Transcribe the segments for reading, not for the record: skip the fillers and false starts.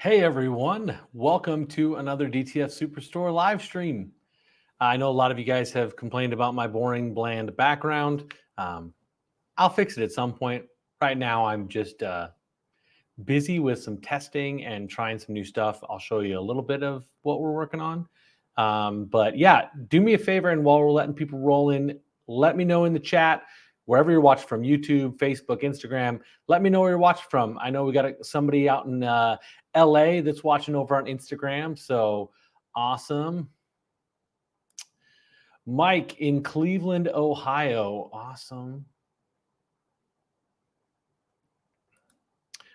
Hey everyone, welcome to another DTF Superstore live stream. I know a lot of you guys have complained about my boring, bland background. I'll fix it at some point. Right now, I'm just busy with some testing and trying some new stuff. I'll show you a little bit of what we're working on. But yeah, do me a favor, and while we're letting people roll in, let me know in the chat wherever you're watching from, YouTube, Facebook, Instagram. Let me know where you're watching from. I know we got somebody out in LA that's watching over on Instagram. So awesome. Mike in Cleveland, Ohio. Awesome.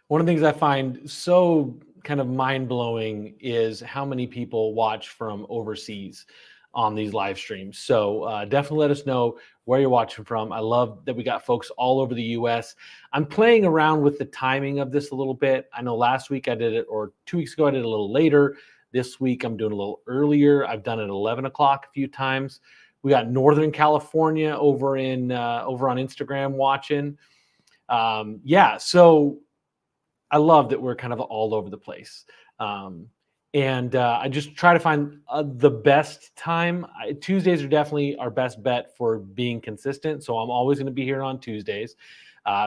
One of the things I find so kind of mind-blowing is how many people watch from overseas on these live streams. So definitely let us know where you're watching from. I love that we got folks all over the US. I'm playing around with the timing of this a little bit. I know last week I did it, or 2 weeks ago I did it a little later. This week I'm doing a little earlier. I've done it at 11 o'clock a few times. We got Northern California over on Instagram watching. Yeah, so I love that we're kind of all over the place. And I just try to find the best time. Tuesdays are definitely our best bet for being consistent. So I'm always going to be here on Tuesdays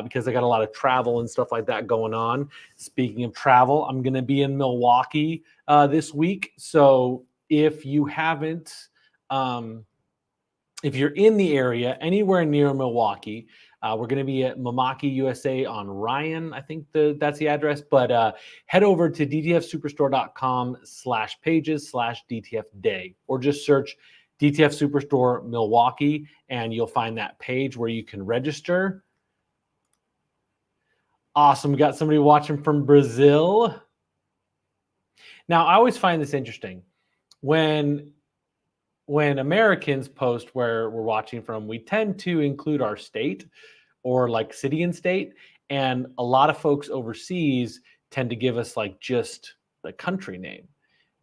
because I got a lot of travel and stuff like that going on. Speaking of travel, I'm going to be in Milwaukee this week. So if you haven't, if you're in the area, anywhere near Milwaukee, we're going to be at Mamaki USA on Ryan. I think that's the address. But head over to dtfsuperstore.com/pages/DTF day, or just search DTF Superstore Milwaukee, and you'll find that page where you can register. Awesome. We got somebody watching from Brazil. Now, I always find this interesting. When Americans post where we're watching from, we tend to include our state or like city and state. And a lot of folks overseas tend to give us like just the country name.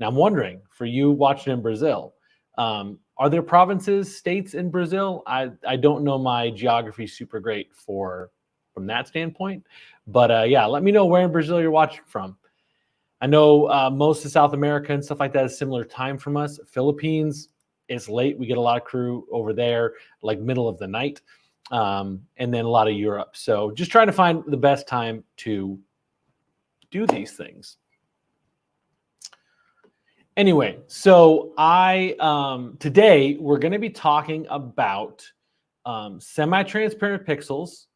Now I'm wondering, for you watching in Brazil, are there provinces, states in Brazil? I don't know my geography super great from that standpoint. But yeah, let me know where in Brazil you're watching from. I know most of South America and stuff like that is similar time from us. Philippines, it's late. We get a lot of crew over there, like middle of the night, and then a lot of Europe. So just trying to find the best time to do these things. Anyway, so today we're going to be talking about semi-transparent pixels,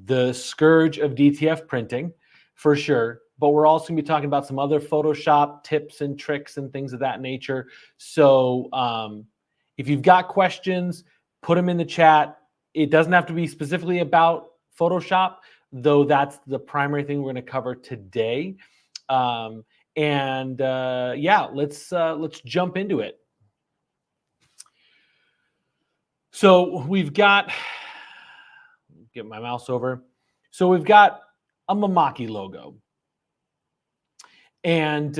the scourge of DTF printing, for sure. But we're also going to be talking about some other Photoshop tips and tricks and things of that nature. So if you've got questions, put them in the chat. It doesn't have to be specifically about Photoshop, though that's the primary thing we're going to cover today. Yeah, let's jump into it. So we've got, get my mouse over. So we've got a Mamaki logo. And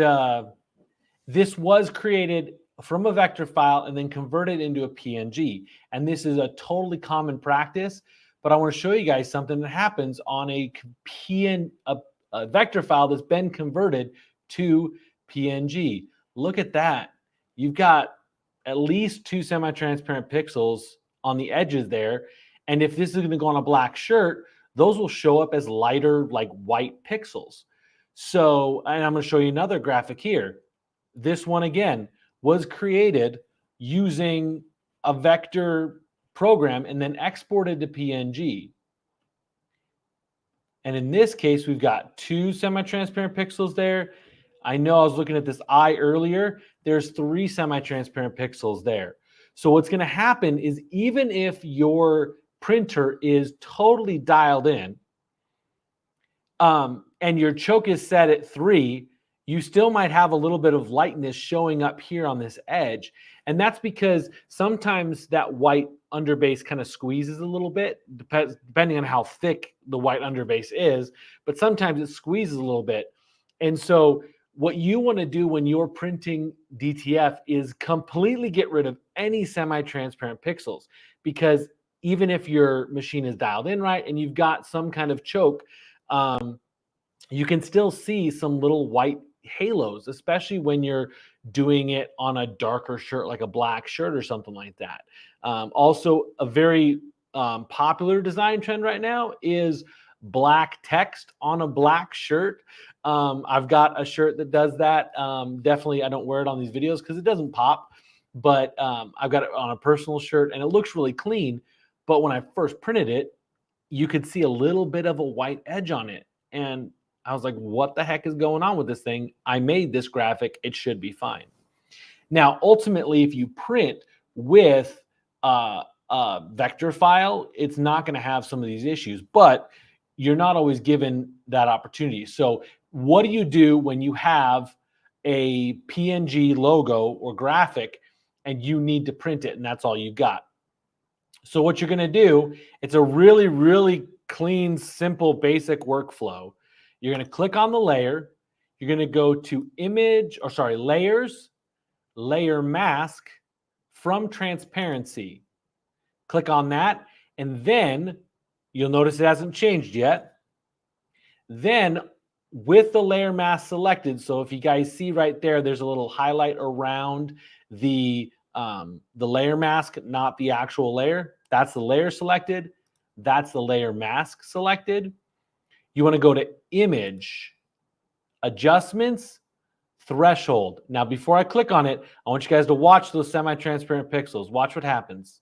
this was created from a vector file and then converted into a PNG. And this is a totally common practice, but I want to show you guys something that happens on a vector file that's been converted to PNG. Look at that. You've got at least 2 semi-transparent pixels on the edges there. And if this is going to go on a black shirt, those will show up as lighter, like white pixels. So, and I'm going to show you another graphic here. This one, again, was created using a vector program and then exported to PNG. And in this case, we've got 2 semi-transparent pixels there. I know I was looking at this eye earlier. There's 3 semi-transparent pixels there. So what's going to happen is, even if your printer is totally dialed in, and your choke is set at 3, you still might have a little bit of lightness showing up here on this edge. And that's because sometimes that white underbase kind of squeezes a little bit, depending on how thick the white underbase is, but sometimes it squeezes a little bit. And so what you want to do when you're printing DTF is completely get rid of any semi-transparent pixels, because even if your machine is dialed in right and you've got some kind of choke, you can still see some little white halos, especially when you're doing it on a darker shirt, like a black shirt or something like that. Also, a very popular design trend right now is black text on a black shirt. I've got a shirt that does that. Definitely, I don't wear it on these videos because it doesn't pop, but I've got it on a personal shirt and it looks really clean. But when I first printed it, you could see a little bit of a white edge on it. And I was like, what the heck is going on with this thing? I made this graphic. It should be fine. Now, ultimately, if you print with a vector file, it's not going to have some of these issues, but you're not always given that opportunity. So what do you do when you have a PNG logo or graphic and you need to print it and that's all you've got? So what you're going to do, it's a really, really clean, simple, basic workflow. You're going to click on the layer. You're going to go to layers, layer mask from transparency. Click on that. And then you'll notice it hasn't changed yet. Then with the layer mask selected, so if you guys see right there, there's a little highlight around the layer mask, not the actual layer. That's the layer selected. That's the layer mask selected. You want to go to image, adjustments, threshold. Now, before I click on it, I want you guys to watch those semi-transparent pixels. Watch what happens.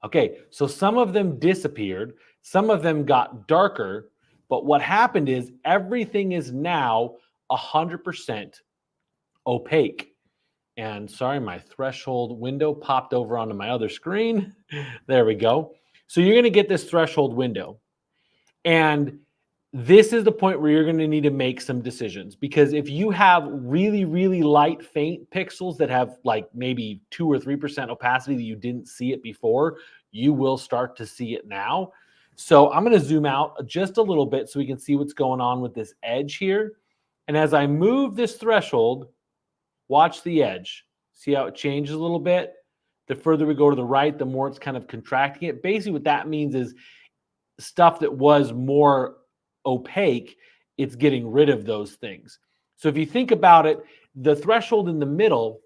Okay, so some of them disappeared. Some of them got darker. But what happened is everything is now 100% opaque. And sorry, my threshold window popped over onto my other screen. There we go. So you're going to get this threshold window. And this is the point where you're going to need to make some decisions, because if you have really, really light, faint pixels that have like maybe 2 or 3% opacity that you didn't see it before, you will start to see it now. So I'm going to zoom out just a little bit so we can see what's going on with this edge here. And as I move this threshold, watch the edge. See how it changes a little bit? The further we go to the right, the more it's kind of contracting it. Basically, what that means is stuff that was more opaque, it's getting rid of those things. So if you think about it, the threshold in the middle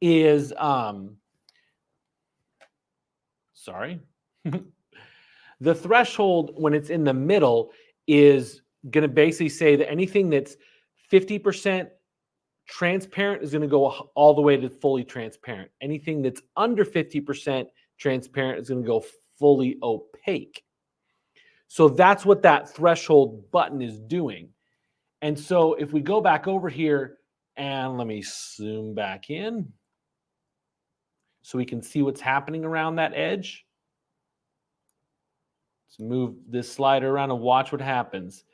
is, the threshold when it's in the middle is going to basically say that anything that's 50% transparent is going to go all the way to fully transparent. Anything that's under 50% transparent is going to go fully opaque. So that's what that threshold button is doing. And so if we go back over here and let me zoom back in so we can see what's happening around that edge. Let's move this slider around and watch what happens.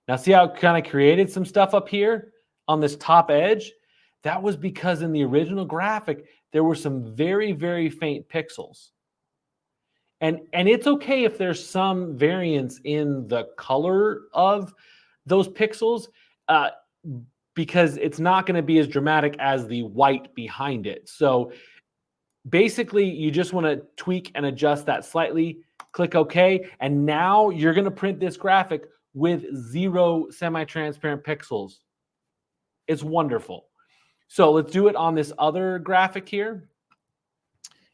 Now see how it kind of created some stuff up here on this top edge? That was because in the original graphic, there were some very, very faint pixels. And it's okay if there's some variance in the color of those pixels, because it's not going to be as dramatic as the white behind it. So basically, you just want to tweak and adjust that slightly. Click OK. And now you're going to print this graphic with 0 semi-transparent pixels. It's wonderful. So let's do it on this other graphic here.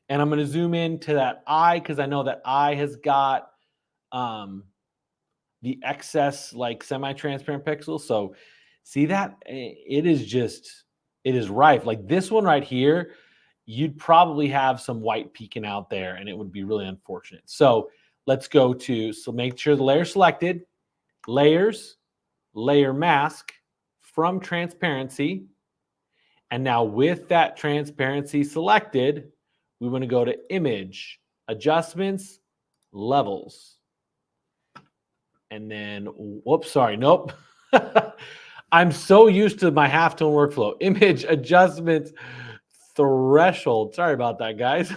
And I'm going to zoom in to that eye because I know that eye has got the excess like semi-transparent pixels. So see that? It is rife. Like this one right here, you'd probably have some white peeking out there and it would be really unfortunate. So let's go to, so make sure the layer selected, layers, layer mask from transparency. And now with that transparency selected, we want to go to image, adjustments, levels. And then, whoops, sorry, nope. I'm so used to my halftone workflow. Image, adjustments, threshold. Sorry about that, guys.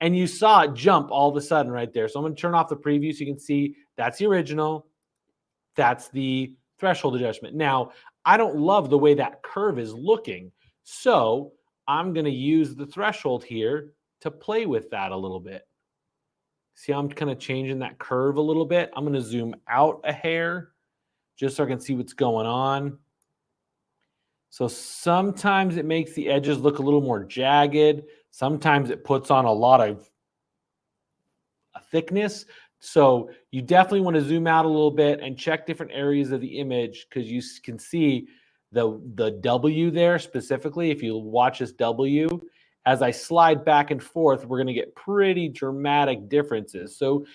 And you saw it jump all of a sudden right there. So I'm going to turn off the preview so you can see that's the original. That's the threshold adjustment. Now, I don't love the way that curve is looking. So I'm going to use the threshold here to play with that a little bit. See how I'm kind of changing that curve a little bit? I'm going to zoom out a hair just so I can see what's going on. So sometimes it makes the edges look a little more jagged. Sometimes it puts on a lot of thickness. So you definitely want to zoom out a little bit and check different areas of the image, because you can see the W there specifically. If you watch this W, as I slide back and forth, we're going to get pretty dramatic differences. So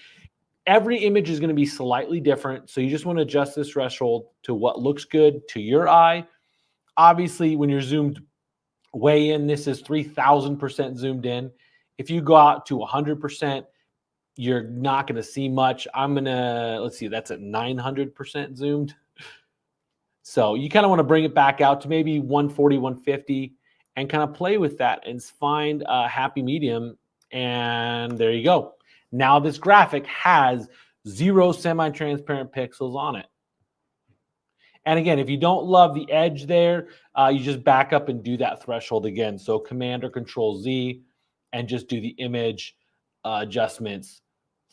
every image is going to be slightly different. So you just want to adjust this threshold to what looks good to your eye. Obviously, when you're zoomed way in, this is 3000% zoomed in. If you go out to 100%, you're not going to see much. I'm going to, let's see, that's at 900% zoomed. So you kind of want to bring it back out to maybe 140, 150 and kind of play with that and find a happy medium. And there you go. Now this graphic has 0 semi-transparent pixels on it. And again, if you don't love the edge there, you just back up and do that threshold again. So Command or Control Z and just do the image adjustments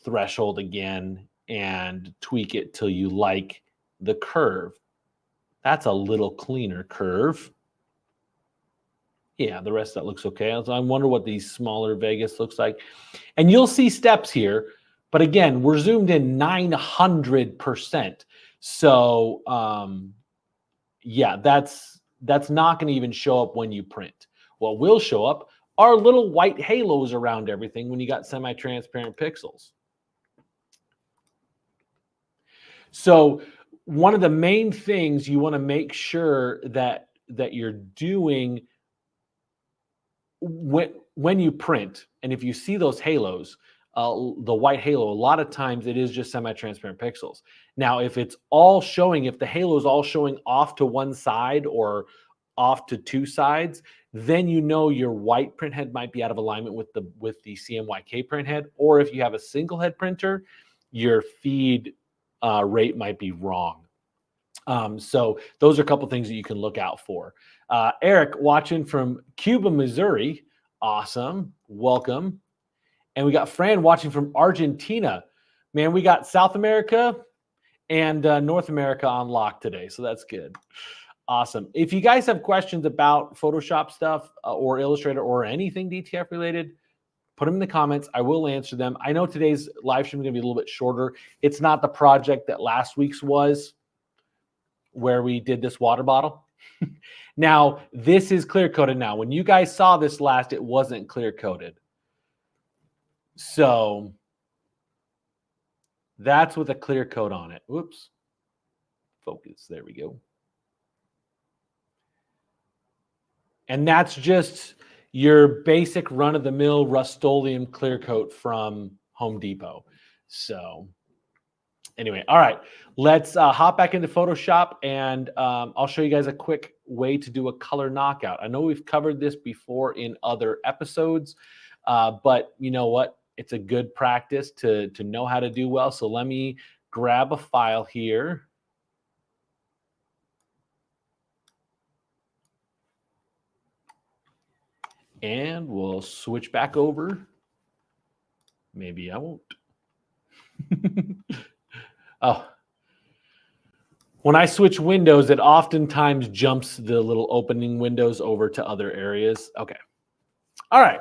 threshold again and tweak it till you like the curve. That's a little cleaner curve. Yeah, the rest of that looks okay. I wonder what these smaller Vegas looks like. And you'll see steps here. But again, we're zoomed in 900%. So, yeah, that's not going to even show up when you print. What will show up are little white halos around everything when you got semi-transparent pixels. So one of the main things you want to make sure that you're doing when you print, and if you see those halos, the white halo, a lot of times it is just semi-transparent pixels. Now, if it's all showing, if the halo is all showing off to one side or off to two sides, then you know your white print head might be out of alignment with the CMYK print head. Or if you have a single head printer, your feed rate might be wrong. So those are a couple things that you can look out for. Eric watching from Cuba, Missouri. Awesome. Welcome. And we got Fran watching from Argentina. Man, we got South America and North America on lock today. So that's good. Awesome. If you guys have questions about Photoshop stuff or Illustrator or anything DTF related, put them in the comments. I will answer them. I know today's live stream is going to be a little bit shorter. It's not the project that last week's was, where we did this water bottle. Now, this is clear coated now. When you guys saw this last, it wasn't clear coated. So that's with a clear coat on it. Whoops. Focus. There we go. And that's just your basic run-of-the-mill Rust-Oleum clear coat from Home Depot. So anyway, all right, let's hop back into Photoshop, and I'll show you guys a quick way to do a color knockout. I know we've covered this before in other episodes, but you know what? It's a good practice to know how to do well. So let me grab a file here. And we'll switch back over. Maybe I won't. Oh, when I switch windows, it oftentimes jumps the little opening windows over to other areas. Okay. All right.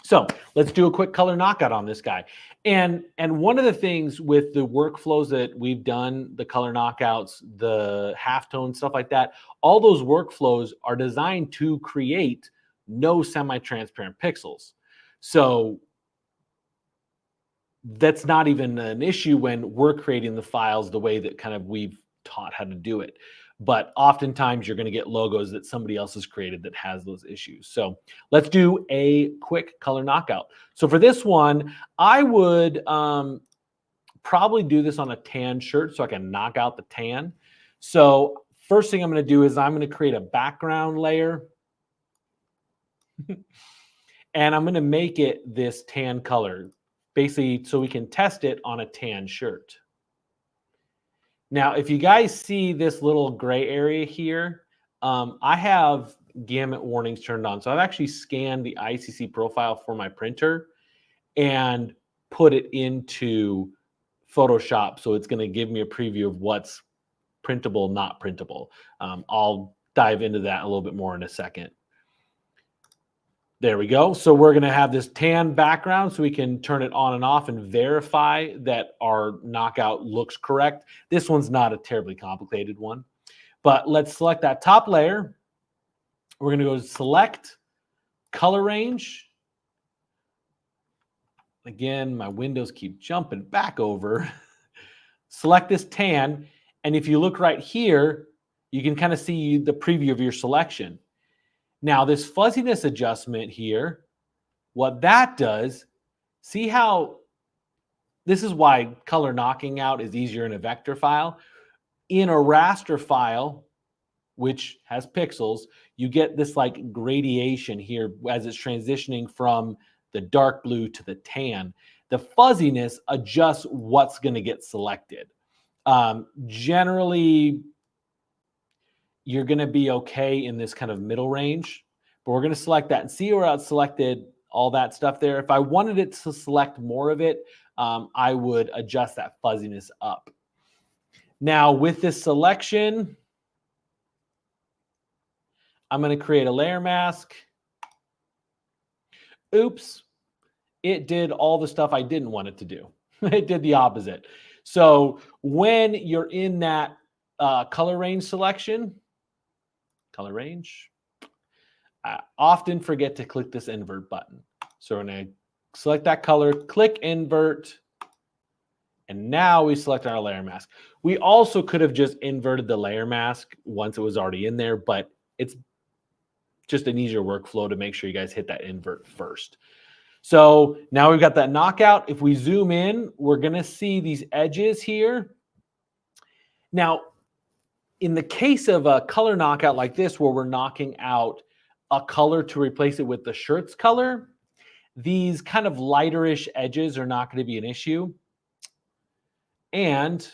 So let's do a quick color knockout on this guy. And one of the things with the workflows that we've done, the color knockouts, the halftone, stuff like that, all those workflows are designed to create no semi-transparent pixels. So that's not even an issue when we're creating the files the way that kind of we've taught how to do it. But oftentimes you're going to get logos that somebody else has created that has those issues. So let's do a quick color knockout. So for this one, I would probably do this on a tan shirt so I can knock out the tan. So first thing I'm going to do is I'm going to create a background layer. And I'm going to make it this tan color, basically so we can test it on a tan shirt. Now, if you guys see this little gray area here, I have gamut warnings turned on. So I've actually scanned the ICC profile for my printer. And put it into Photoshop. So it's going to give me a preview of what's printable, not printable. I'll dive into that a little bit more in a second. There we go. So we're going to have this tan background so we can turn it on and off and verify that our knockout looks correct. This one's not a terribly complicated one, but let's select that top layer. We're going to go to select, color range. Again, my windows keep jumping back over. Select this tan. And if you look right here, you can kind of see the preview of your selection. Now, this fuzziness adjustment here, what that does, see how this is why color knocking out is easier in a vector file. In a raster file, which has pixels, you get this like gradation here as it's transitioning from the dark blue to the tan. The fuzziness adjusts what's going to get selected. Generally, you're going to be okay in this kind of middle range, but we're going to select that and see where it's selected all that stuff there. If I wanted it to select more of it, I would adjust that fuzziness up. Now with this selection, I'm going to create a layer mask. Oops, it did all the stuff I didn't want it to do. It did the opposite. So when you're in that color range selection, color range, I often forget to click this invert button. So we're going to select that color, click invert, and now we select our layer mask. We also could have just inverted the layer mask once it was already in there, but it's just an easier workflow to make sure you guys hit that invert first. So now we've got that knockout. If we zoom in, we're going to see these edges here. Now, in the case of a color knockout like this, where we're knocking out a color to replace it with the shirt's color, these kind of lighterish edges are not going to be an issue. And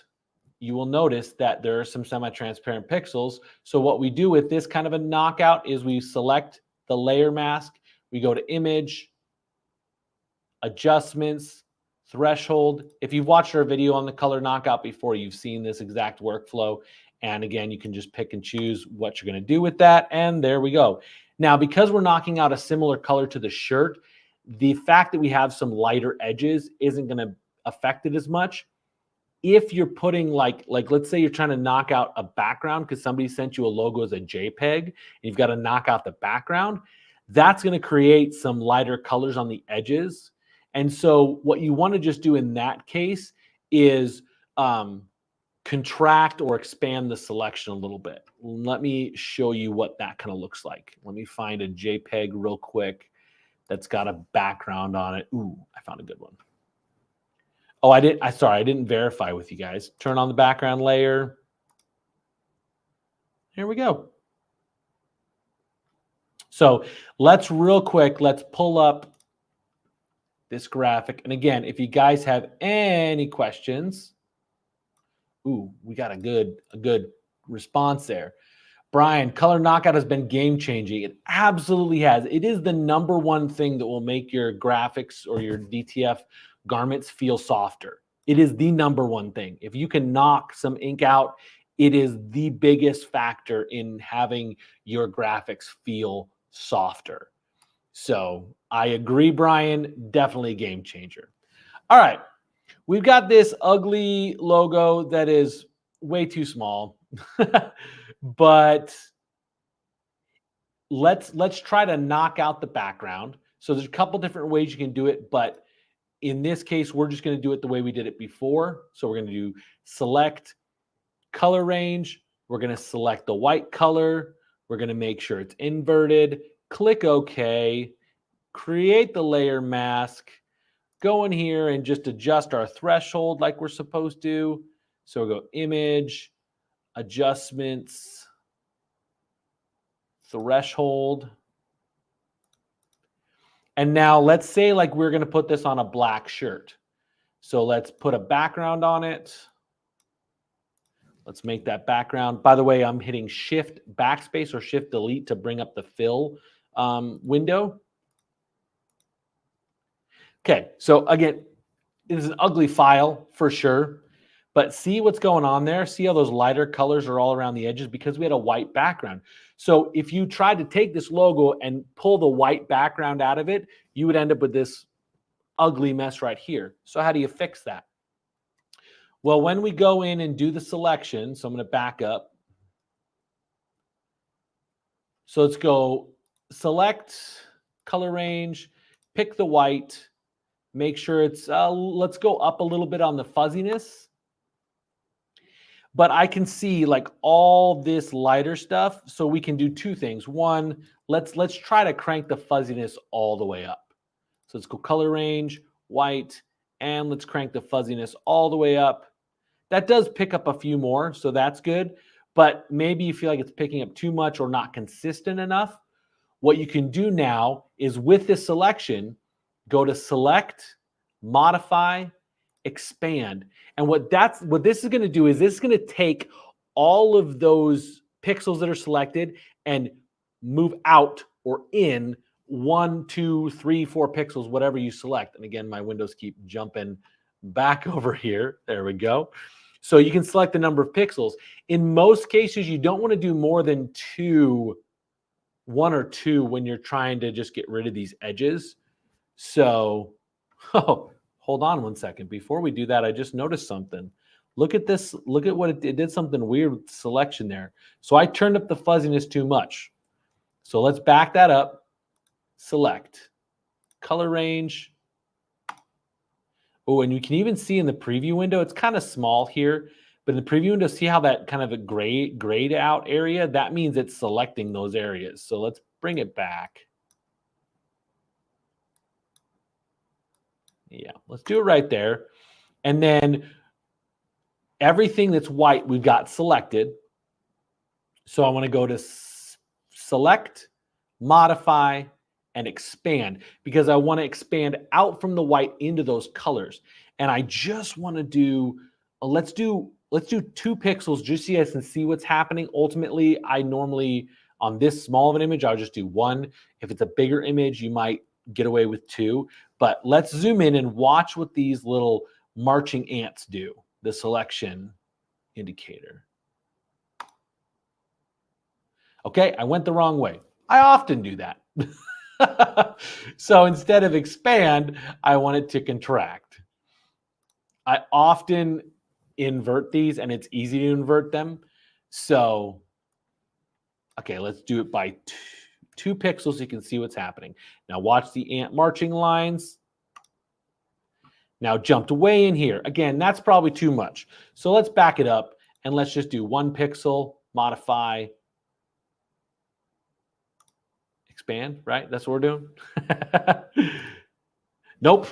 you will notice that there are some semi-transparent pixels. So what we do with this kind of a knockout is we select the layer mask, we go to image, adjustments, threshold. If you've watched our video on the color knockout before, you've seen this exact workflow. And again, you can just pick and choose what you're going to do with that. And there we go. Now, because we're knocking out a similar color to the shirt, the fact that we have some lighter edges isn't going to affect it as much. If you're putting like let's say you're trying to knock out a background because somebody sent you a logo as a JPEG, and you've got to knock out the background, that's going to create some lighter colors on the edges. And so what you want to just do in that case is contract or expand the selection a little bit. Let me show you what that kind of looks like. Let me find a JPEG real quick that's got a background on it. Ooh, I found a good one. Oh, sorry, I didn't verify with you guys. Turn on the background layer. Here we go. So let's pull up this graphic. And again, if you guys have any questions, ooh, we got a good response there. Brian, color knockout has been game changing. It absolutely has. It is the #1 thing that will make your graphics or your DTF garments feel softer. It is the #1 thing. If you can knock some ink out, it is the biggest factor in having your graphics feel softer. So I agree, Brian, definitely a game changer. All right, we've got this ugly logo that is way too small, but let's try to knock out the background. So there's a couple different ways you can do it, but in this case, we're just going to do it the way we did it before. So we're going to do select color range. We're going to select the white color. We're going to make sure it's inverted. Click OK. Create the layer mask. Go in here and just adjust our threshold like we're supposed to. So we'll go image, adjustments, threshold. And now let's say like we're going to put this on a black shirt. So let's put a background on it. Let's make that background. By the way, I'm hitting Shift Backspace or Shift Delete to bring up the fill window. Okay, so again, It is an ugly file for sure. But see what's going on there? See how those lighter colors are all around the edges because we had a white background. So if you tried to take this logo and pull the white background out of it, you would end up with this ugly mess right here. So how do you fix that? Well, when we go in and do the selection, so I'm going to back up. So let's go select color range, pick the white, make sure it's, let's go up a little bit on the fuzziness. But I can see like all this lighter stuff. So we can do two things. One, let's try to crank the fuzziness all the way up. So let's go color range, white, and let's crank the fuzziness all the way up. That does pick up a few more, so that's good. But maybe you feel like it's picking up too much or not consistent enough. What you can do now is with this selection, go to select, modify, expand. And what this is going to do is this is going to take all of those pixels that are selected and move out or in 1, 2, 3, 4 pixels, whatever you select. And again, my windows keep jumping back over here. There we go. So you can select the number of pixels. In most cases, you don't want to do more than 1 or 2 when you're trying to just get rid of these edges. So, hold on one second. Before we do that, I just noticed something. Look at this. Look at what it did something weird with the selection there. So I turned up the fuzziness too much. So let's back that up. Select. Color range. Oh, and you can even see in the preview window, it's kind of small here, but in the preview window, see how that kind of a grayed out area? That means it's selecting those areas. So let's bring it back. Yeah, let's do it right there. And then everything that's white, we've got selected. So I want to go to select, modify, and expand because I want to expand out from the white into those colors. And I just want to do, let's do 2 pixels just so you guys can see what's happening. Ultimately, I normally, on this small of an image, I'll just do 1. If it's a bigger image, you might get away with 2. But let's zoom in and watch what these little marching ants do, the selection indicator. Okay, I went the wrong way. I often do that. So instead of expand, I want it to contract. I often invert these, and it's easy to invert them. So, okay, let's do it by 2 pixels so you can see what's happening. Now watch the ant marching lines. Now jumped way in here. Again, that's probably too much. So let's back it up, and let's just do 1 pixel, modify, expand, right? That's what we're doing. Nope.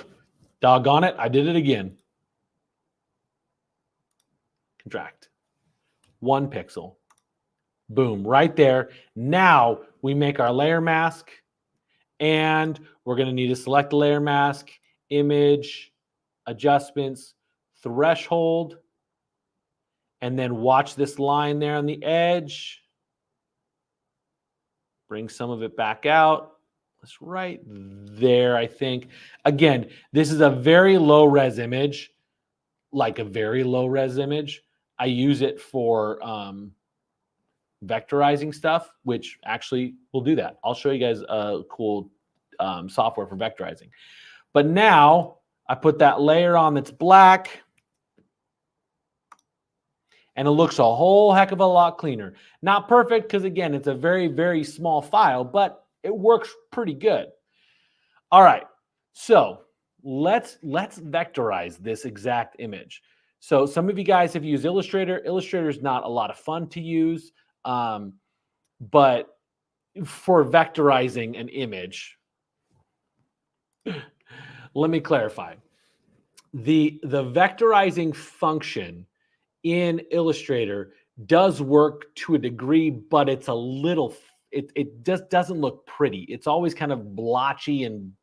Doggone it. I did it again. Contract. 1 pixel. Boom, right there. Now we make our layer mask, and we're going to need to select the layer mask, image, adjustments, threshold, and then watch this line there on the edge. Bring some of it back out. It's right there, I think. Again, this is a very low res image, like a very low res image. I use it for vectorizing stuff, which actually will do that. I'll show you guys a cool software for vectorizing. But now I put that layer on that's black, and it looks a whole heck of a lot cleaner. Not perfect because, again, it's a very, very small file, but it works pretty good. All right, so let's vectorize this exact image. So some of you guys have used Illustrator. Illustrator is not a lot of fun to use, but for vectorizing an image, let me clarify. The vectorizing function in Illustrator does work to a degree, but it's a little, it just doesn't look pretty. It's always kind of blotchy and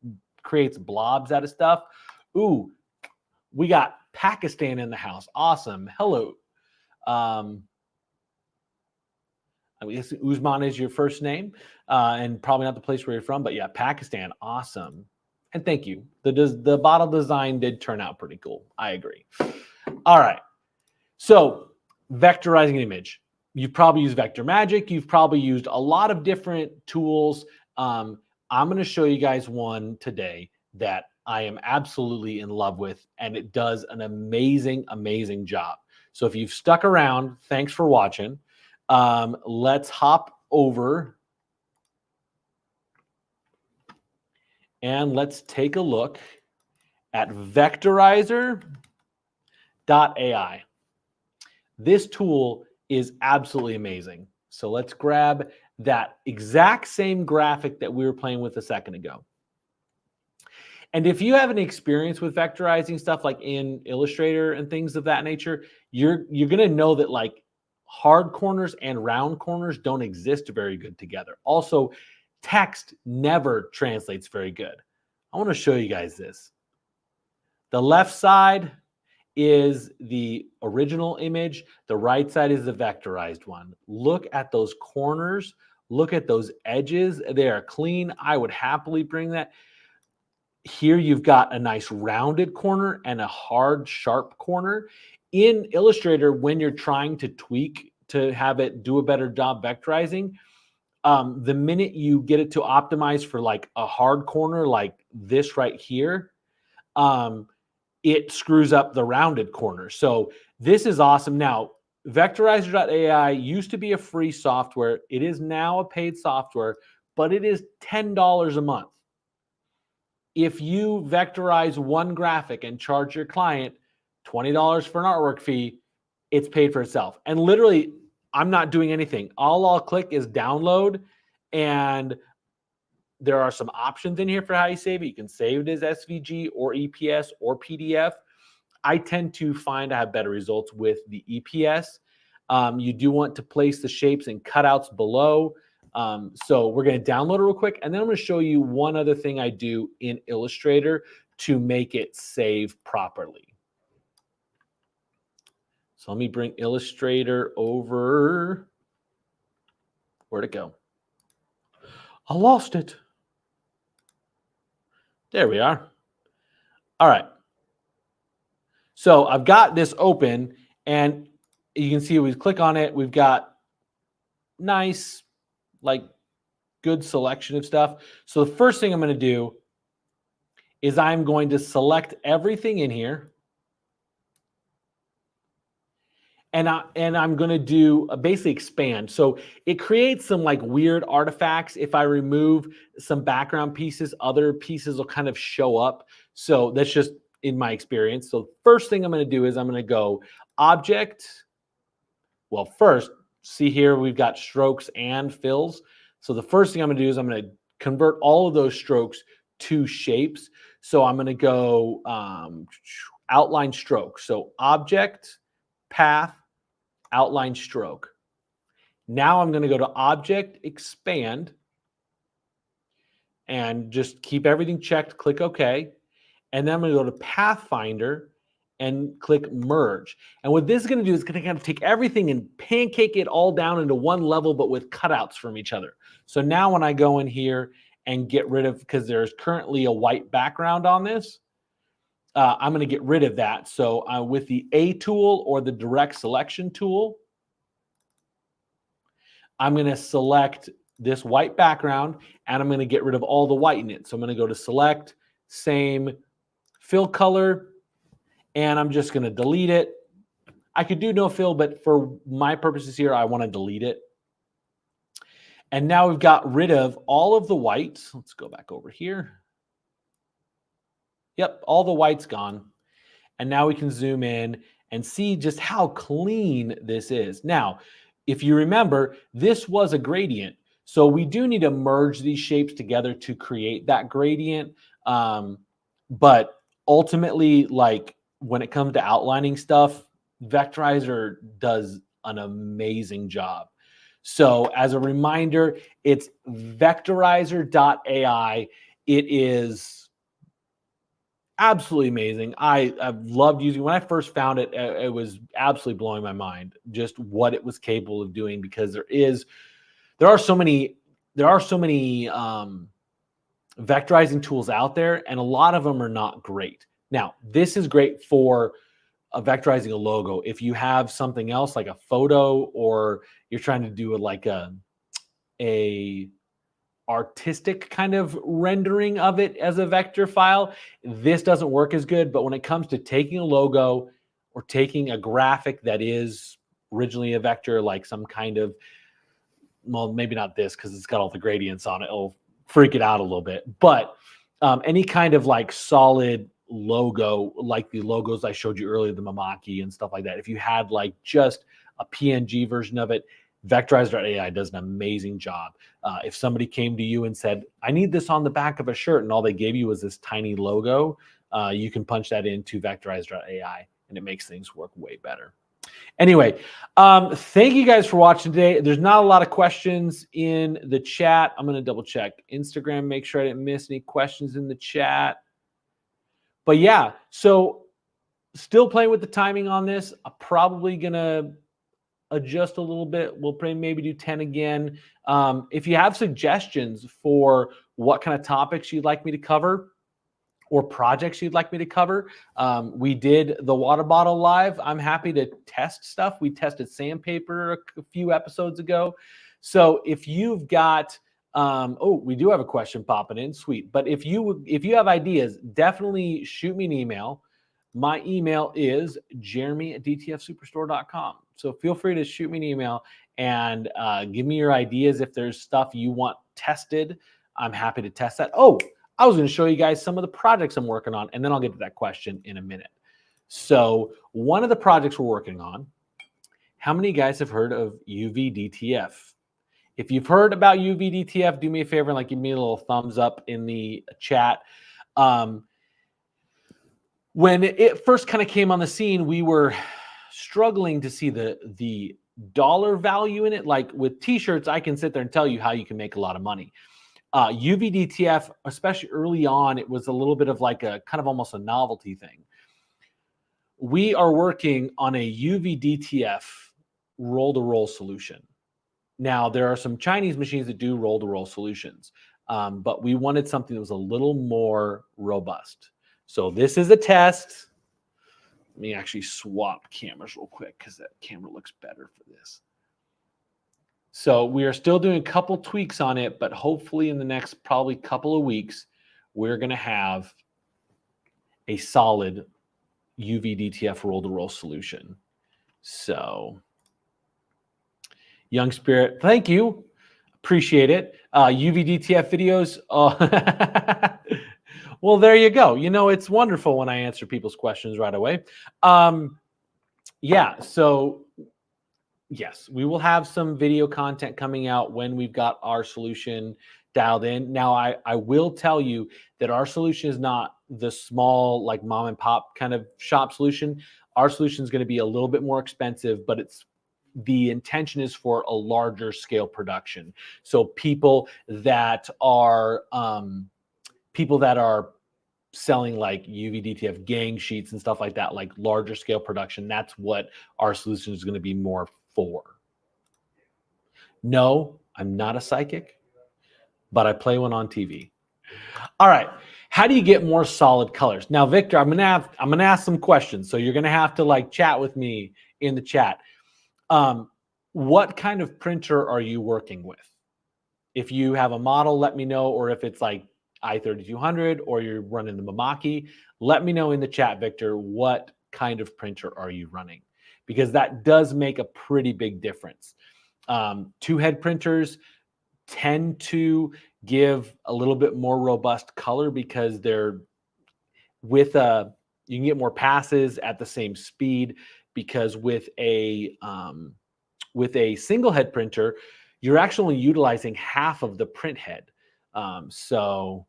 creates blobs out of stuff. Ooh, we got Pakistan in the house. Awesome. Hello. I guess Uzman is your first name, and probably not the place where you're from, but yeah, Pakistan. Awesome. And thank you. The bottle design did turn out pretty cool. I agree. All right. So vectorizing an image. You've probably used Vector Magic. You've probably used a lot of different tools. I'm going to show you guys one today that I am absolutely in love with, and it does an amazing, amazing job. So if you've stuck around, thanks for watching. Let's hop over and let's take a look at vectorizer.ai. This tool is absolutely amazing. So let's grab that exact same graphic that we were playing with a second ago. And if you have an experience with vectorizing stuff like in Illustrator and things of that nature, you're going to know that like hard corners and round corners don't exist very good together. Also, text never translates very good. I want to show you guys this. The left side is the original image. The right side is the vectorized one. Look at those corners. Look at those edges. They are clean. I would happily bring that. Here you've got a nice rounded corner and a hard, sharp corner. In Illustrator, when you're trying to tweak to have it do a better job vectorizing, the minute you get it to optimize for like a hard corner like this right here, it screws up the rounded corner. So this is awesome. Now, Vectorizer.ai used to be a free software. It is now a paid software, but it is $10 a month. If you vectorize one graphic and charge your client $20 for an artwork fee, it's paid for itself. And literally, I'm not doing anything. All I'll click is download, and there are some options in here for how you save it. You can save it as SVG or EPS or PDF. I tend to find I have better results with the EPS. You do want to place the shapes and cutouts below. So we're going to download it real quick, and then I'm going to show you one other thing I do in Illustrator to make it save properly. So let me bring Illustrator over. Where'd it go? I lost it. There we are. All right. So I've got this open, and you can see we click on it. We've got nice, like good selection of stuff. So the first thing I'm going to do is I'm going to select everything in here. And I'm going to do basically expand. So it creates some like weird artifacts. If I remove some background pieces, other pieces will kind of show up. So that's just in my experience. So first thing I'm going to do is I'm going to go object. Well, first, see here, we've got strokes and fills. So the first thing I'm going to do is I'm going to convert all of those strokes to shapes. So I'm going to go outline stroke. So object, path, outline stroke. Now I'm going to go to object, expand, and just keep everything checked, click OK. And then I'm going to go to Pathfinder and click merge. And what this is going to do is going to kind of take everything and pancake it all down into one level, but with cutouts from each other. So now when I go in here and get rid of, because there's currently a white background on this, I'm going to get rid of that. So with the A tool or the direct selection tool, I'm going to select this white background, and I'm going to get rid of all the white in it. So I'm going to go to select, same fill color, and I'm just going to delete it. I could do no fill, but for my purposes here, I want to delete it. And now we've got rid of all of the whites. Let's go back over here. Yep, all the white's gone. And now we can zoom in and see just how clean this is. Now, if you remember, this was a gradient. So we do need to merge these shapes together to create that gradient. But ultimately, like when it comes to outlining stuff, Vectorizer does an amazing job. So as a reminder, it's vectorizer.ai. It is absolutely amazing. I've loved using it. When I first found it, it was absolutely blowing my mind just what it was capable of doing, because there are so many vectorizing tools out there, and a lot of them are not great. Now, this is great for vectorizing a logo. If you have something else like a photo, or you're trying to do like a artistic kind of rendering of it as a vector file, this doesn't work as good. But when it comes to taking a logo or taking a graphic that is originally a vector, like some kind of, well, maybe not this because it's got all the gradients on it, it'll freak it out a little bit. But any kind of like solid logo, like the logos I showed you earlier, the Mamaki and stuff like that, if you had like just a PNG version of it, Vectorize.ai does an amazing job. If somebody came to you and said, I need this on the back of a shirt, and all they gave you was this tiny logo, you can punch that into Vectorize.ai, and it makes things work way better. Anyway, thank you guys for watching today. There's not a lot of questions in the chat. I'm going to double check Instagram, make sure I didn't miss any questions in the chat. But yeah, so still playing with the timing on this. I'm probably going to adjust a little bit. We'll maybe do 10 again. If you have suggestions for what kind of topics you'd like me to cover or projects you'd like me to cover, we did the water bottle live. I'm happy to test stuff. We tested sandpaper a few episodes ago. So if you've got, oh, we do have a question popping in, sweet. But if you have ideas, definitely shoot me an email. My email is jeremy@dtfsuperstore.com. So feel free to shoot me an email and give me your ideas. If there's stuff you want tested, I'm happy to test that. Oh, I was going to show you guys some of the projects I'm working on, and then I'll get to that question in a minute. So one of the projects we're working on, how many guys have heard of UVDTF? If you've heard about UVDTF, do me a favor and like give me a little thumbs up in the chat. When it first kind of came on the scene, we were struggling to see the dollar value in it. Like with t-shirts, I can sit there and tell you how you can make a lot of money. UVDTF, especially early on, it was a little bit of like a kind of almost a novelty thing. We are working on a UVDTF roll-to-roll solution. Now, there are some Chinese machines that do roll-to-roll solutions, but we wanted something that was a little more robust. So this is a test. Let me actually swap cameras real quick because that camera looks better for this. So we are still doing a couple tweaks on it, but hopefully in the next probably couple of weeks, we're going to have a solid UVDTF roll-to-roll solution. So Young Spirit, thank you. Appreciate it. UVDTF videos. Well, there you go. You know, it's wonderful when I answer people's questions right away. Yeah, so yes, we will have some video content coming out when we've got our solution dialed in. Now, I will tell you that our solution is not the small, like mom and pop kind of shop solution. Our solution is going to be a little bit more expensive, but the intention is for a larger scale production. So people that are selling like UVDTF gang sheets and stuff like that, like larger scale production, that's what our solution is going to be more for. No, I'm not a psychic, but I play one on TV. All right. How do you get more solid colors? Now, Victor, I'm gonna ask some questions. So you're gonna have to like chat with me in the chat. What kind of printer are you working with? If you have a model, let me know, or if it's like i3200 or you're running the Mamaki, let me know in the chat, Victor, what kind of printer are you running? Because that does make a pretty big difference. Two-head printers tend to give a little bit more robust color because they're you can get more passes at the same speed, because with a single head printer, you're actually utilizing half of the print head. So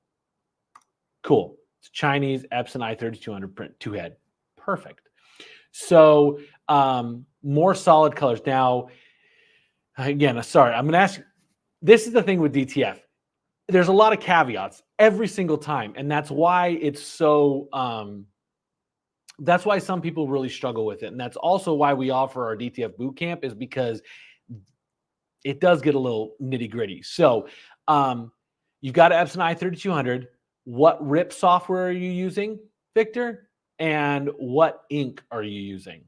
cool. It's Chinese Epson i3200 print, two head. Perfect. So more solid colors. Now, again, sorry, I'm going to ask, this is the thing with DTF. There's a lot of caveats every single time. And that's why it's so, that's why some people really struggle with it. And that's also why we offer our DTF bootcamp, is because it does get a little nitty gritty. So You've got Epson i3200. What RIP software are you using, Victor? And what ink are you using?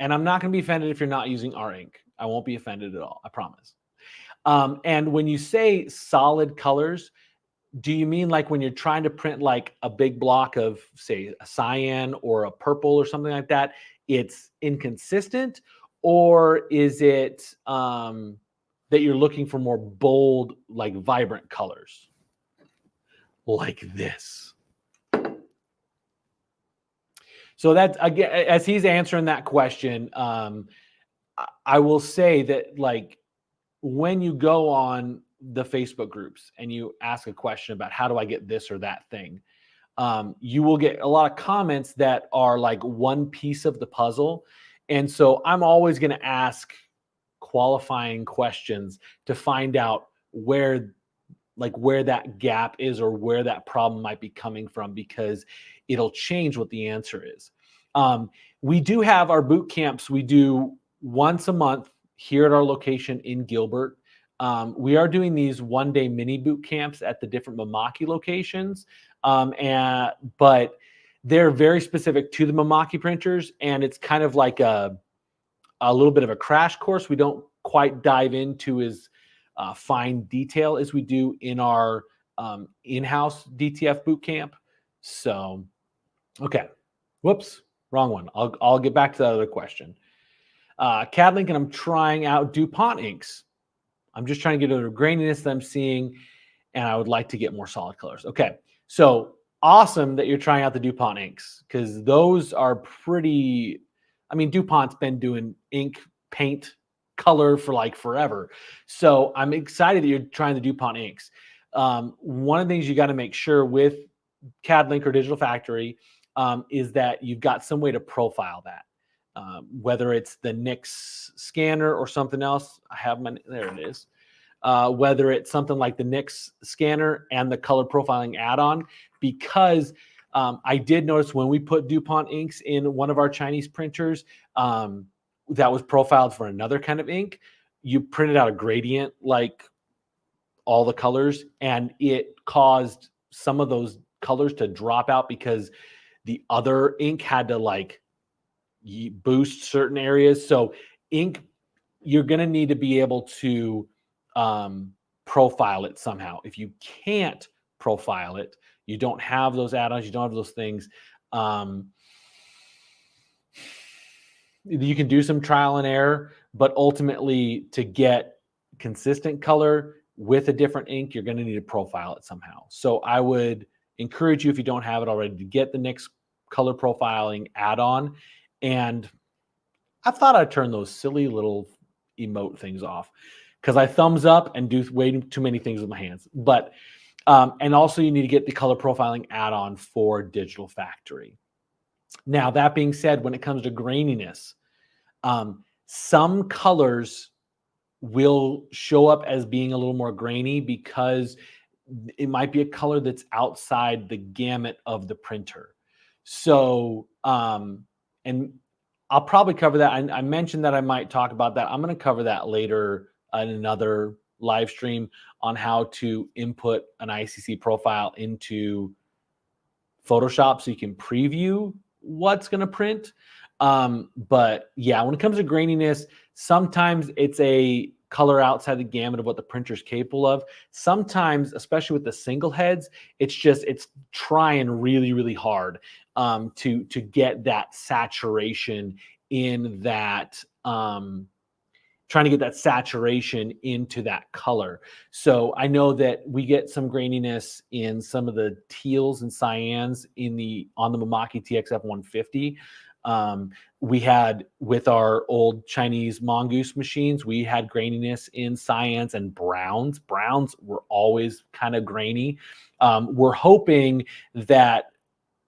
And I'm not going to be offended if you're not using our ink. I won't be offended at all. I promise. And when you say solid colors, do you mean like when you're trying to print like a big block of, say, a cyan or a purple or something like that, it's inconsistent? Or is it that you're looking for more bold, like vibrant colors? Like this. So that's, again, as he's answering that question, I will say that, like, when you go on the Facebook groups and you ask a question about how do I get this or that thing, you will get a lot of comments that are like one piece of the puzzle. And so I'm always going to ask qualifying questions to find out where that gap is or where that problem might be coming from, because it'll change what the answer is. We do have our boot camps. We do once a month here at our location in Gilbert. We are doing these one-day mini boot camps at the different Mamaki locations, but they're very specific to the Mamaki printers, and it's kind of like a little bit of a crash course. We don't quite dive into as fine detail as we do in our in-house DTF boot camp. So, okay, whoops, wrong one. I'll get back to that other question. Cadlink, and I'm trying out DuPont inks. I'm just trying to get a graininess that I'm seeing, and I would like to get more solid colors. Okay, so awesome that you're trying out the DuPont inks, because those are pretty. I mean, DuPont's been doing ink, paint, color for like forever. So I'm excited that you're trying the DuPont inks. One of the things you got to make sure with Cadlink or Digital Factory is that you've got some way to profile that. Whether it's the NIX scanner or something else. I have my, there it is. Whether it's something like the NIX scanner and the color profiling add-on, because I did notice when we put DuPont inks in one of our Chinese printers that was profiled for another kind of ink, you printed out a gradient like all the colors, and it caused some of those colors to drop out because the other ink had to like boost certain areas. So ink, you're going to need to be able to profile it somehow. If you can't profile it, you don't have those add-ons, you don't have those things, you can do some trial and error, but ultimately to get consistent color with a different ink, you're going to need to profile it somehow. So I would encourage you, if you don't have it already, to get the NIX color profiling add-on. And I thought I'd turn those silly little emote things off because I thumbs up and do way too many things with my hands. But and also you need to get the color profiling add-on for Digital Factory. Now, that being said, when it comes to graininess, some colors will show up as being a little more grainy because it might be a color that's outside the gamut of the printer. So, and I'll probably cover that. I mentioned that I might talk about that. I'm going to cover that later in another live stream on how to input an ICC profile into Photoshop so you can preview what's going to print. But yeah, when it comes to graininess, sometimes it's a color outside the gamut of what the printer's capable of. Sometimes, especially with the single heads, it's trying really, really hard to get that saturation in that, trying to get that saturation into that color. So I know that we get some graininess in some of the teals and cyans on the Mamaki TXF 150. We had, with our old Chinese mongoose machines, we had graininess in cyans and browns. Browns were always kind of grainy. We're hoping that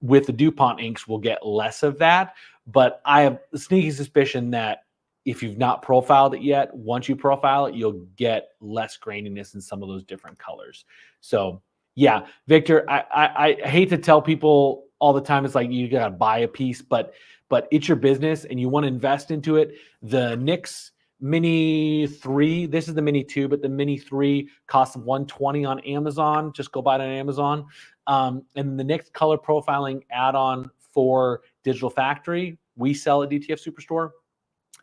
with the DuPont inks, we'll get less of that. But I have a sneaky suspicion that if you've not profiled it yet, once you profile it, you'll get less graininess in some of those different colors. So yeah, Victor, I hate to tell people all the time, it's like you got to buy a piece, but it's your business and you want to invest into it. The NIX Mini 3, this is the Mini 2, but the Mini 3 costs $120 on Amazon. Just go buy it on Amazon. And the next color profiling add-on for Digital Factory, we sell at DTF Superstore,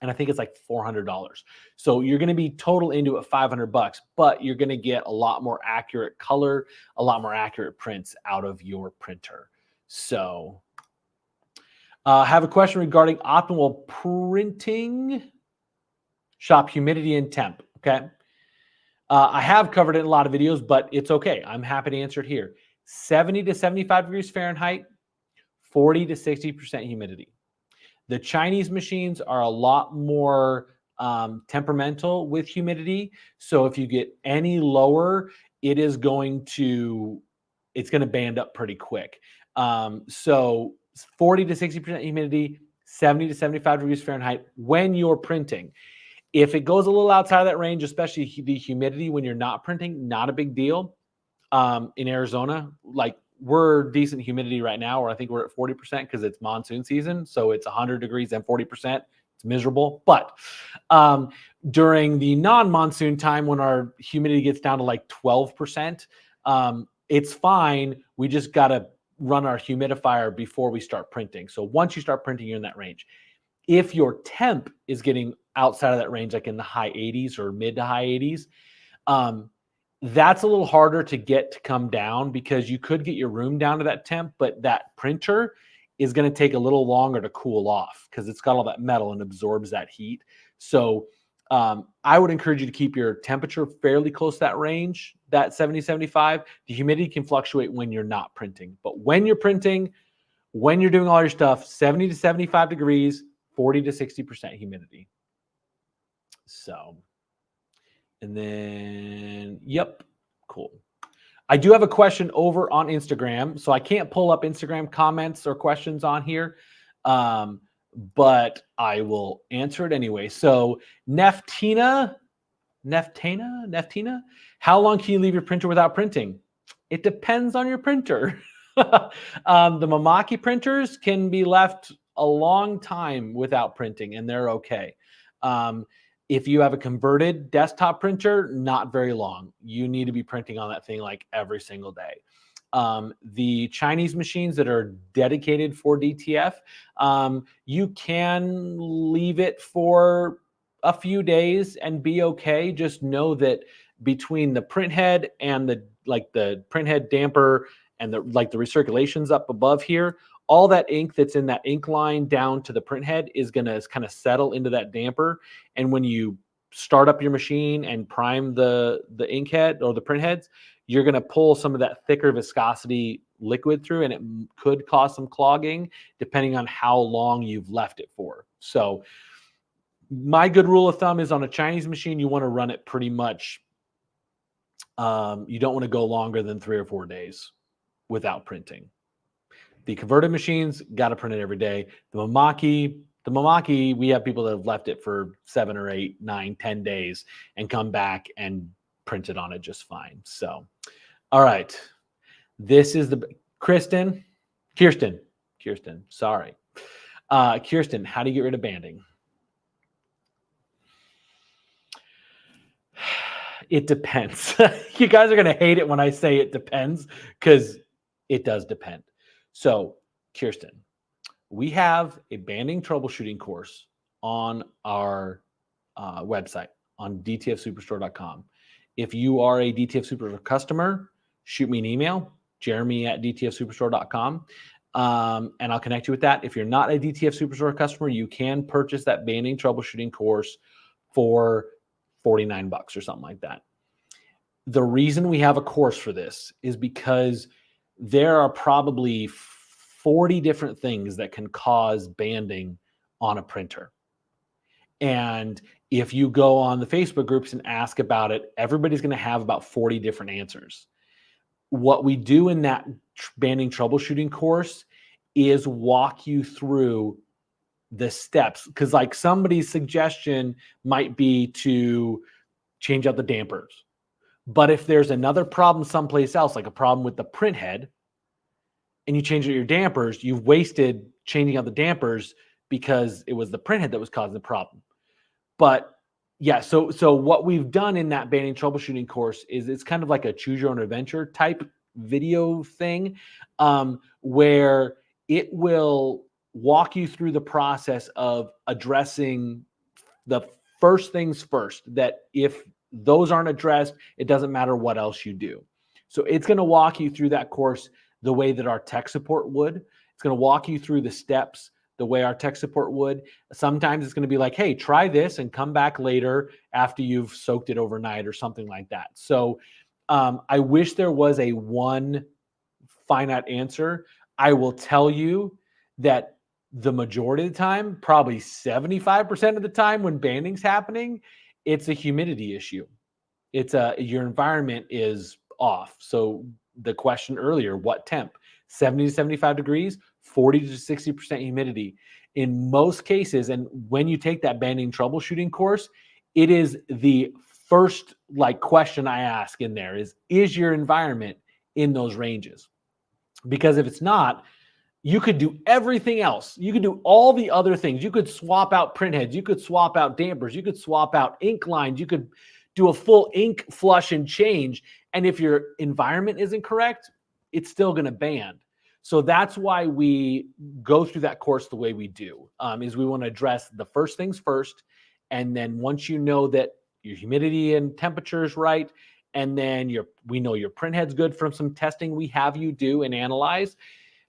and I think it's like $400. So you're going to be total into it $500, but you're going to get a lot more accurate color, a lot more accurate prints out of your printer. So I have a question regarding optimal printing. Shop humidity and temp. Okay. I have covered it in a lot of videos, but it's okay. I'm happy to answer it here. 70 to 75 degrees Fahrenheit, 40 to 60% humidity. The Chinese machines are a lot more temperamental with humidity. So if you get any lower, it's going to band up pretty quick. So 40 to 60% humidity, 70 to 75 degrees Fahrenheit when you're printing. If it goes a little outside of that range, especially the humidity when you're not printing, not a big deal. In Arizona, like we're decent humidity right now, or I think we're at 40% because it's monsoon season. So it's 100 degrees and 40%. It's miserable. But during the non-monsoon time, when our humidity gets down to like 12%, it's fine. We just got to run our humidifier before we start printing. So once you start printing, you're in that range. If your temp is getting outside of that range, like in the high 80s or mid to high 80s, that's a little harder to get to come down because you could get your room down to that temp, but that printer is going to take a little longer to cool off because it's got all that metal and absorbs that heat. So I would encourage you to keep your temperature fairly close to that range, that 70, 75. The humidity can fluctuate when you're not printing. But when you're printing, when you're doing all your stuff, 70 to 75 degrees, 40 to 60% humidity. So, and then, yep, cool. I do have a question over on Instagram, so I can't pull up Instagram comments or questions on here, but I will answer it anyway. So, Neftina, how long can you leave your printer without printing? It depends on your printer. The Mamaki printers can be left a long time without printing, and they're okay. If you have a converted desktop printer, not very long. You need to be printing on that thing like every single day. The Chinese machines that are dedicated for DTF, you can leave it for a few days and be okay. Just know that between the print head and the print head damper and the recirculations up above here, all that ink that's in that ink line down to the print head is going to kind of settle into that damper. And when you start up your machine and prime the ink head or the print heads, you're going to pull some of that thicker viscosity liquid through, and it could cause some clogging depending on how long you've left it for. So my good rule of thumb is on a Chinese machine, you want to run it pretty much. You don't want to go longer than 3 or 4 days without printing. The converted machines, got to print it every day. The Mamaki, we have people that have left it for 7 or 8, 9, 10 days and come back and print it on it just fine. So, all right. This is Kirsten, sorry. Kirsten, how do you get rid of banding? It depends. You guys are going to hate it when I say it depends because it does depend. So, Kirsten, we have a banding troubleshooting course on our website on dtfsuperstore.com. If you are a DTF Superstore customer, shoot me an email, jeremy@dtfsuperstore.com, and I'll connect you with that. If you're not a DTF Superstore customer, you can purchase that banding troubleshooting course for $49 or something like that. The reason we have a course for this is because there are probably 40 different things that can cause banding on a printer. And if you go on the Facebook groups and ask about it, everybody's going to have about 40 different answers. What we do in that banding troubleshooting course is walk you through the steps, because like somebody's suggestion might be to change out the dampers. But if there's another problem someplace else, like a problem with the print head, and you change out your dampers, you've wasted changing out the dampers because it was the print head that was causing the problem. But Yeah, so what we've done in that banding troubleshooting course is it's kind of like a choose your own adventure type video thing, where it will walk you through the process of addressing the first things first. That if those aren't addressed, it doesn't matter what else you do. So it's going to walk you through that course the way that our tech support would. It's going to walk you through the steps the way our tech support would. Sometimes it's going to be like, hey, try this and come back later after you've soaked it overnight or something like that. So I wish there was a one finite answer. I will tell you that the majority of the time, probably 75% of the time when banding's happening, it's a humidity issue. It's your environment is off. So the question earlier, what temp? 70 to 75 degrees, 40 to 60% humidity. In most cases, and when you take that banding troubleshooting course, it is the first like question I ask in there is your environment in those ranges? Because if it's not, you could do everything else. You could do all the other things. You could swap out print heads. You could swap out dampers. You could swap out ink lines. You could do a full ink flush and change. And if your environment isn't correct, it's still going to band. So that's why we go through that course the way we do, is we want to address the first things first. And then once you know that your humidity and temperature is right, and then we know your print head's good from some testing we have you do and analyze,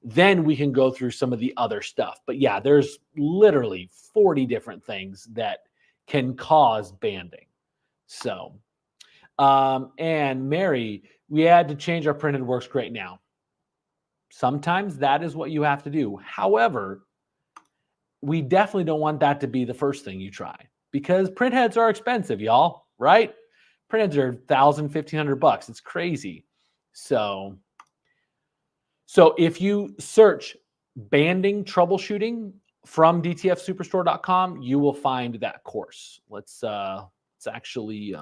then we can go through some of the other stuff. But yeah, there's literally 40 different things that can cause banding. So, and Mary, we had to change our printed works great now. Sometimes that is what you have to do. However, we definitely don't want that to be the first thing you try, because print heads are expensive, y'all, right? Print heads are $1,000, $1,500. It's crazy. So if you search banding troubleshooting from dtfsuperstore.com, you will find that course. Let's actually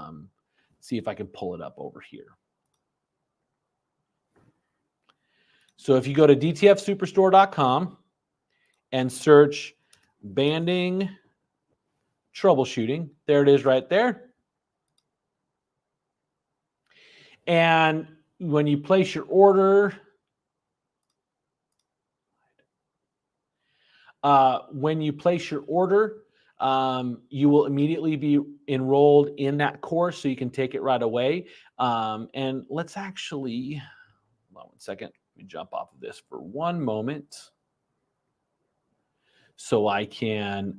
see if I can pull it up over here. So if you go to dtfsuperstore.com and search banding troubleshooting, there it is right there. And when you place your order, you will immediately be enrolled in that course, so you can take it right away. And let's actually, hold on one second. Let me jump off of this for one moment so I can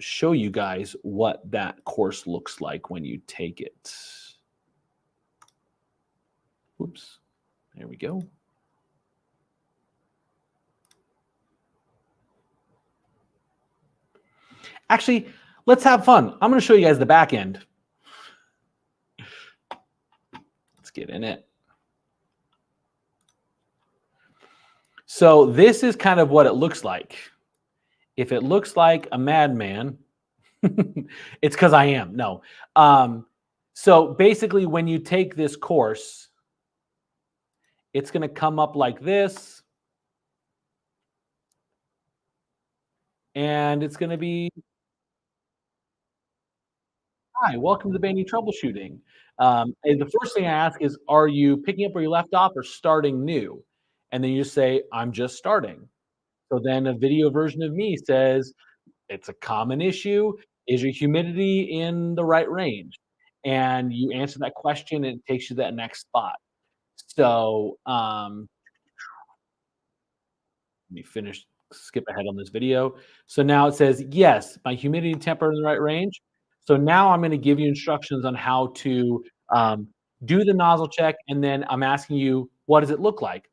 show you guys what that course looks like when you take it. Whoops, there we go. Actually, let's have fun. I'm going to show you guys the back end. Let's get in it. So this is kind of what it looks like. If it looks like a madman, it's because I am. No. So basically, when you take this course, it's going to come up like this. And it's going to be, hi, welcome to the banding troubleshooting. And the first thing I ask is, are you picking up where you left off or starting new? And then you just say, I'm just starting. So then a video version of me says, it's a common issue. Is your humidity in the right range? And you answer that question and it takes you to that next spot. So let me skip ahead on this video. So now it says, yes, my humidity and temper in the right range. So now I'm going to give you instructions on how to do the nozzle check. And then I'm asking you, what does it look like?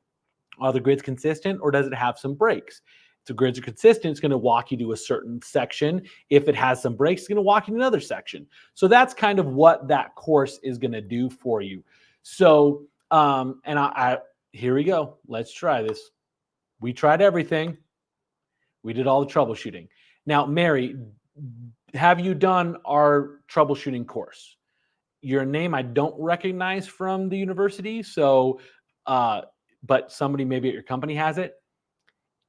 Are the grids consistent or does it have some breaks? If the grids are consistent, it's going to walk you to a certain section. If it has some breaks, it's going to walk you to another section. So that's kind of what that course is going to do for you. So, here we go. Let's try this. We tried everything. We did all the troubleshooting. Now, Mary, have you done our troubleshooting course? Your name I don't recognize from the university, so but somebody maybe at your company has it.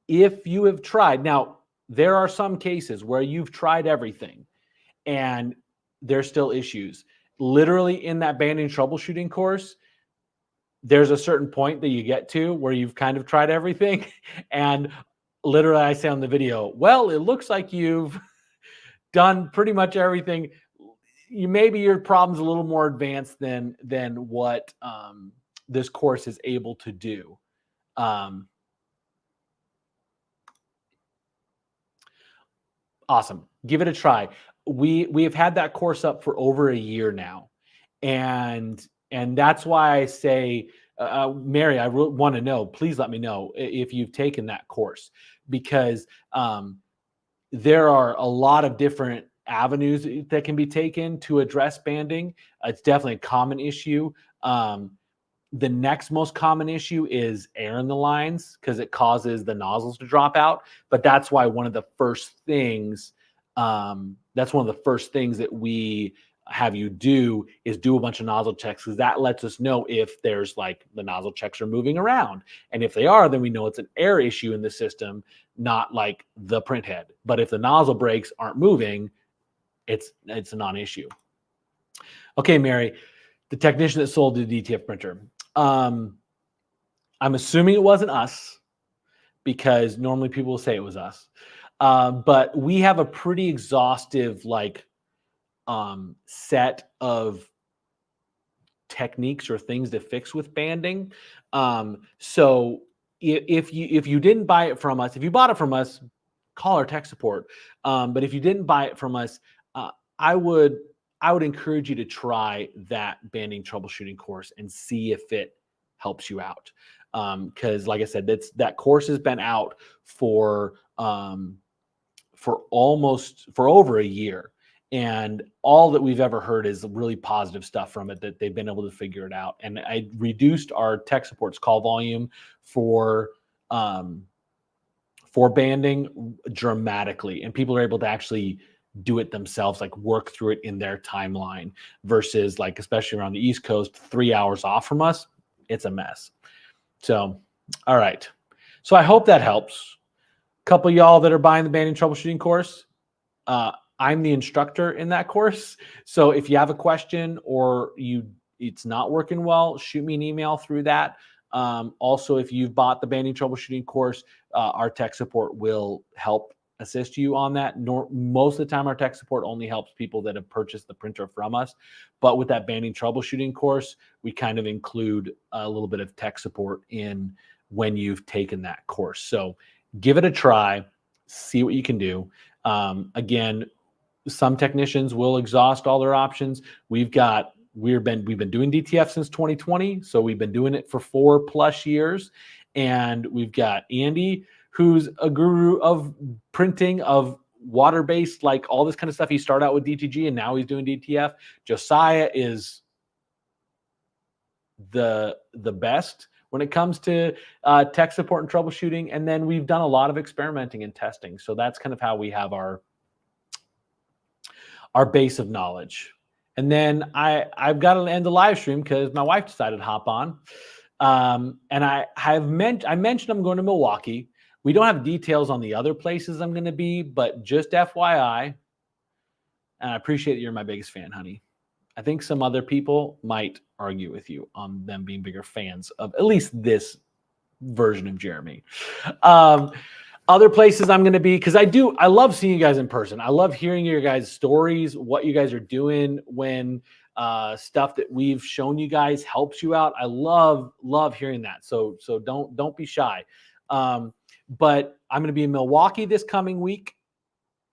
If you have tried, now there are some cases where you've tried everything and there's still issues. Literally in that banding troubleshooting course, there's a certain point that you get to where you've kind of tried everything. And literally I say on the video, well, it looks like you've done pretty much everything. Maybe your problem's a little more advanced than what this course is able to do. Awesome. Give it a try. We have had that course up for over a year now, and that's why I say, Mary, I want to know. Please let me know if you've taken that course, because there are a lot of different avenues that can be taken to address banding. It's definitely a common issue. The next most common issue is air in the lines because it causes the nozzles to drop out. But that's why one of the first things, that we have you do is do a bunch of nozzle checks, because that lets us know if there's like the nozzle checks are moving around. And if they are, then we know it's an air issue in the system, not like the print head. But if the nozzle brakes aren't moving, it's a non-issue. Okay, Mary, the technician that sold the DTF printer. I'm assuming it wasn't us, because normally people will say it was us. But we have a pretty exhaustive set of techniques or things to fix with banding. So if you didn't buy it from us, if you bought it from us, call our tech support. But if you didn't buy it from us, I would encourage you to try that banding troubleshooting course and see if it helps you out. Because like I said, that course has been out for over a year. And all that we've ever heard is really positive stuff from it, that they've been able to figure it out. And I reduced our tech support's call volume for banding dramatically. And people are able to actually do it themselves, like work through it in their timeline, versus like, especially around the East Coast, 3 hours off from us, it's a mess. So, all right. So I hope that helps. A couple of y'all that are buying the banding troubleshooting course, I'm the instructor in that course. So if you have a question or it's not working well, shoot me an email through that. Also, if you've bought the banding troubleshooting course, our tech support will help assist you on that. Most of the time, our tech support only helps people that have purchased the printer from us. But with that banding troubleshooting course, we kind of include a little bit of tech support in when you've taken that course. So give it a try, see what you can do. Again, some technicians will exhaust all their options. We've been doing DTF since 2020, so we've been doing it for 4+ years. And we've got Andy, who's a guru of printing, of water-based, like all this kind of stuff. He started out with DTG and now he's doing DTF. Josiah is the best when it comes to tech support and troubleshooting. And then we've done a lot of experimenting and testing. So that's kind of how we have our base of knowledge. And then I've got to end the live stream because my wife decided to hop on. And I mentioned I'm going to Milwaukee. We don't have details on the other places I'm going to be, but just FYI, and I appreciate that you're my biggest fan, honey. I think some other people might argue with you on them being bigger fans of at least this version of Jeremy. Other places I'm going to be, because I love seeing you guys in person. I love hearing your guys' stories, what you guys are doing when stuff that we've shown you guys helps you out. I love hearing that. So don't be shy. But I'm going to be in Milwaukee this coming week,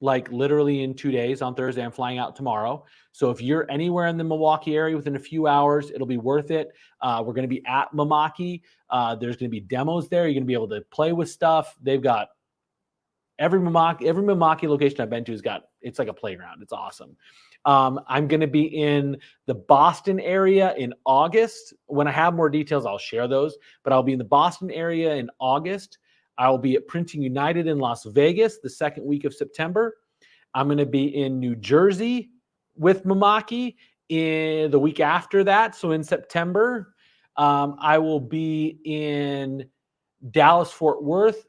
like literally in 2 days. On Thursday, I'm flying out tomorrow. So if you're anywhere in the Milwaukee area within a few hours, it'll be worth it. We're going to be at Milwaukee. There's going to be demos there. You're going to be able to play with stuff. They've got every Milwaukee location I've been to it's like a playground. It's awesome. I'm going to be in the Boston area in August. When I have more details, I'll share those. But I'll be in the Boston area in August. I will be at Printing United in Las Vegas the second week of September. I'm going to be in New Jersey with Milwaukee in the week after that. So in September, I will be in Dallas, Fort Worth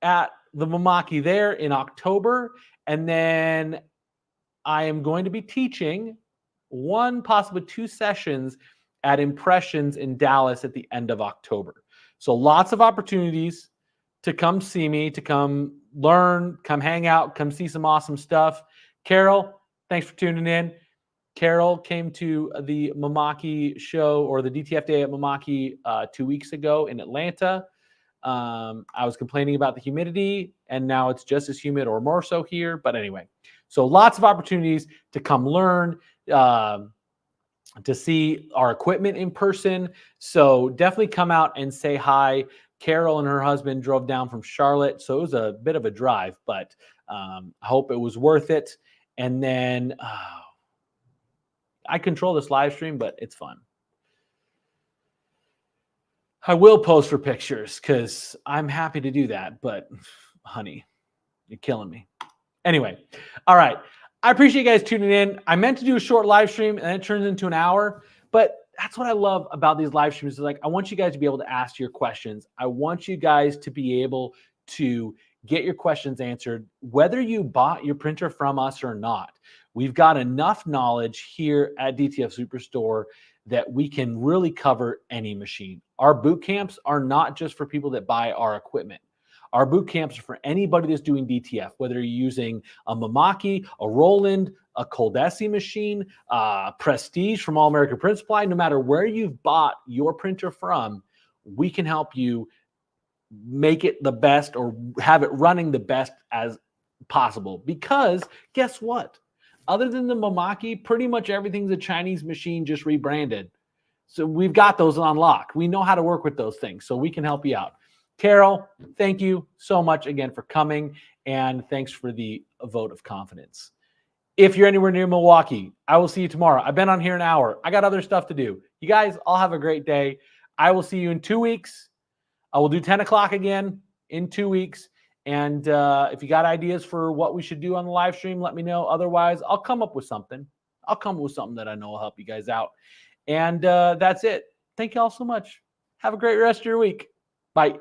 at the Milwaukee there in October. And then I am going to be teaching one, possibly two sessions at Impressions in Dallas at the end of October. So lots of opportunities to come see me, to come learn, come hang out, come see some awesome stuff. Carol, thanks for tuning in. Carol came to the Mamaki show or the DTF day at Mamaki 2 weeks ago in Atlanta. I was complaining about the humidity, and now it's just as humid or more so here. But anyway, so lots of opportunities to come learn, to see our equipment in person. So definitely come out and say hi. Carol and her husband drove down from Charlotte, so it was a bit of a drive, but I hope it was worth it. And then I control this live stream, but it's fun. I will post for pictures because I'm happy to do that, but honey, you're killing me. Anyway, all right. I appreciate you guys tuning in. I meant to do a short live stream and it turns into an hour, but that's what I love about these live streams. Is like, I want you guys to be able to ask your questions. I want you guys to be able to get your questions answered, whether you bought your printer from us or not. We've got enough knowledge here at DTF Superstore that we can really cover any machine. Our boot camps are not just for people that buy our equipment. Our boot camps are for anybody that's doing DTF, whether you're using a Mamaki, a Roland, a Coldesi machine, Prestige from All American Print Supply. No matter where you've bought your printer from, we can help you make it the best or have it running the best as possible. Because guess what? Other than the Mamaki, pretty much everything's a Chinese machine just rebranded. So we've got those on lock. We know how to work with those things, so we can help you out. Carol, thank you so much again for coming, and thanks for the vote of confidence. If you're anywhere near Milwaukee, I will see you tomorrow. I've been on here an hour. I got other stuff to do. You guys all have a great day. I will see you in 2 weeks. I will do 10 o'clock again in 2 weeks. And if you got ideas for what we should do on the live stream, let me know. Otherwise, I'll come up with something. I'll come up with something that I know will help you guys out. And that's it. Thank you all so much. Have a great rest of your week. Bye.